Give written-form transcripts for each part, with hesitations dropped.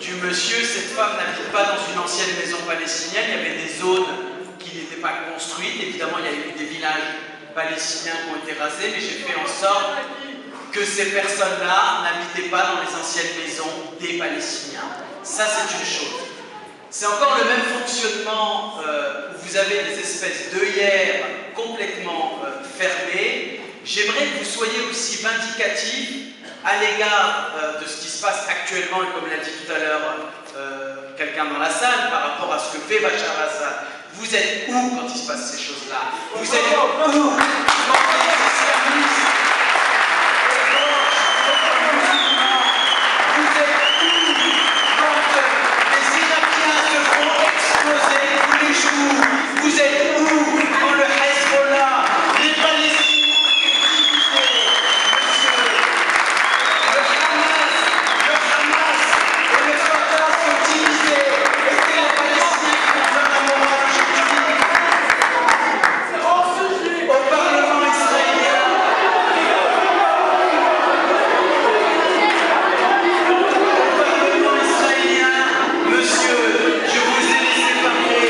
du monsieur. Cette femme n'habite pas dans une ancienne maison palestinienne. Il y avait des zones qui n'étaient pas construites. Évidemment, il y a eu des villages palestiniens qui ont été rasés, mais j'ai fait en sorte que ces personnes-là n'habitaient pas dans les anciennes maisons des Palestiniens. Ça, c'est une chose. C'est encore le même fonctionnement où vous avez des espèces d'œillères complètement fermées. J'aimerais que vous soyez aussi vindicatifs à l'égard de ce qui se passe actuellement, et comme l'a dit tout à l'heure quelqu'un dans la salle, par rapport à ce que fait Bachar al-Assad. Vous êtes où quand il se passe ces choses-là? Vous êtes où quand les islamistes vous êtes où quand le Hezbollah, les Palestiniens le Hamas et le Fatah sont divisés, et c'est les Palestiniens qui ont fait la morale aujourd'hui au Parlement israélien. Monsieur, je vous ai laissé parler.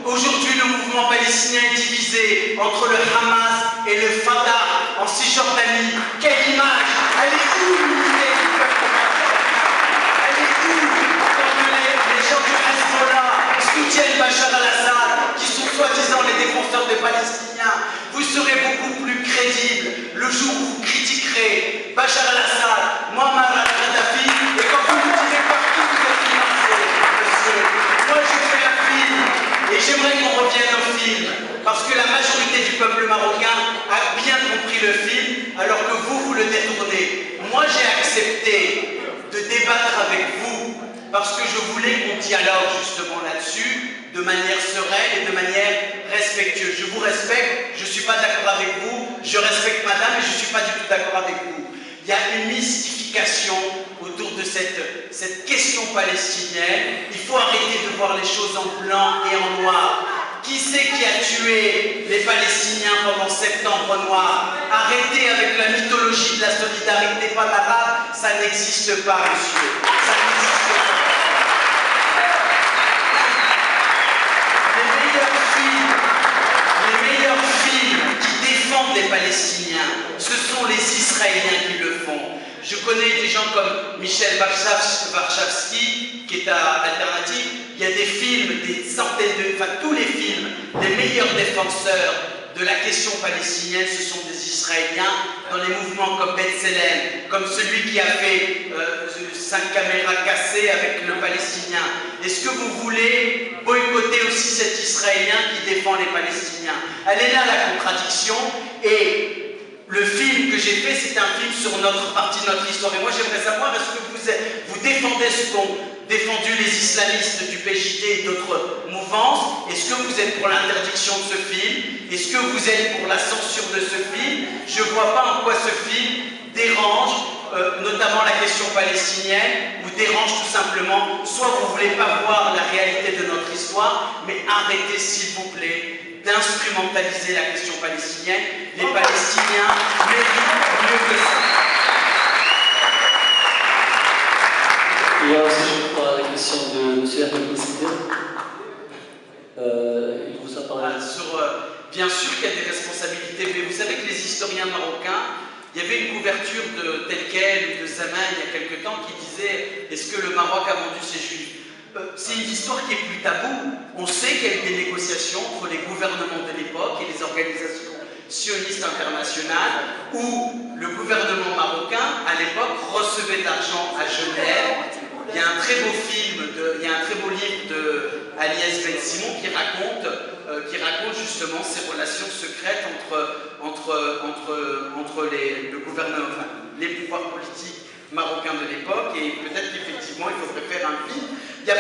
Aujourd'hui, le mouvement palestinien est divisé entre le Hamas et le Fatah en Cisjordanie. Quelle image! Elle est où l'unité du peuple? Elle est où quand les gens du Hezbollah soutiennent Bachar al-Assad, qui sont soi-disant les défenseurs des Palestiniens? Vous serez beaucoup plus crédible le jour où vous critiquerez Bachar al-Assad, Muammar al-Kadhafi, et quand vous nous direz par qui vous êtes financé, monsieur. Moi, je fais un film. Et j'aimerais qu'on revienne au film, parce que la majorité du peuple marocain a bien compris le film, alors que vous le détournez. Moi, j'ai accepté de débattre avec vous, parce que je voulais qu'on dialogue justement là-dessus, de manière sereine et de manière respectueuse. Je vous respecte, je ne suis pas d'accord avec vous, je respecte madame et je ne suis pas du tout d'accord avec vous. Il y a une mystification autour de cette question palestinienne. Il faut arrêter de voir les choses en blanc et en noir. Qui c'est qui a tué les Palestiniens pendant Septembre Noir? Arrêtez avec la mythologie de la solidarité panarabe, ça n'existe pas, monsieur. Ça n'existe pas. Les meilleurs films qui défendent les Palestiniens, ce sont les Israéliens qui le font. Je connais des gens comme Michel Warshawski, qui est à Alternative. Il y a des films, des centaines de... Enfin, tous les films, les meilleurs défenseurs de la question palestinienne, ce sont des Israéliens, dans les mouvements comme B'Tselem, comme celui qui a fait 5 caméras cassées avec le Palestinien. Est-ce que vous voulez boycotter aussi cet Israélien qui défend les Palestiniens? Elle est là la contradiction, et le film que j'ai fait, c'est un film sur notre partie de notre histoire. Et moi, j'aimerais savoir, est-ce que vous défendez ce qu'ont défendu les islamistes du PJD et d'autres mouvances? Est-ce que vous êtes pour l'interdiction de ce film? Est-ce que vous êtes pour la censure de ce film? Je ne vois pas en quoi ce film dérange, notamment la question palestinienne, ou dérange tout simplement. Soit vous ne voulez pas voir la réalité de notre histoire, mais arrêtez, s'il vous plaît, d'instrumentaliser la question palestinienne. Les Palestiniens méritent mieux que ça. Il y a aussi, je crois, la question de M. Hervé Sidé. Il vous a parlé. Bien sûr qu'il y a des responsabilités, mais vous savez que les historiens marocains, il y avait une couverture de Telquel ou de Zaman il y a quelque temps qui disait « Est-ce que le Maroc a vendu ses juifs ?» C'est une histoire qui est plus taboue. On sait qu'il y a eu des négociations entre les gouvernements de l'époque et les organisations sionistes internationales où le gouvernement marocain, à l'époque, recevait de l'argent à Genève. Il y a un très beau film, il y a un très beau livre de Aliès Ben Simon qui raconte justement ces relations secrètes entre le gouvernement, enfin, les pouvoirs politiques marocains de l'époque, et peut-être qu'effectivement il faudrait faire un film. Il n'y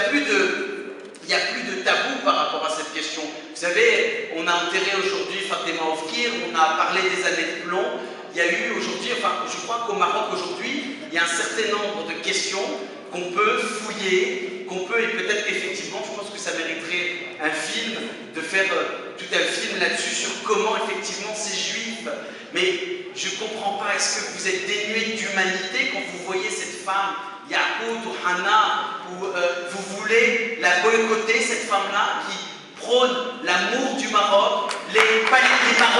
a plus de tabou par rapport à cette question. Vous savez, on a enterré aujourd'hui Fatima Oufkir, on a parlé des années de plomb. il y a eu aujourd'hui, enfin je crois qu'au Maroc aujourd'hui, il y a un certain nombre de questions qu'on peut fouiller, qu'on peut, et peut-être qu'effectivement, je pense que ça mériterait un film, de faire tout un film là-dessus sur comment effectivement ces juifs, mais je ne comprends pas, est-ce que vous êtes dénué d'humanité quand vous voyez cette femme, Yahoud ou Hana, ou vous voulez la boycotter, cette femme-là qui prône l'amour du Maroc, les Marocains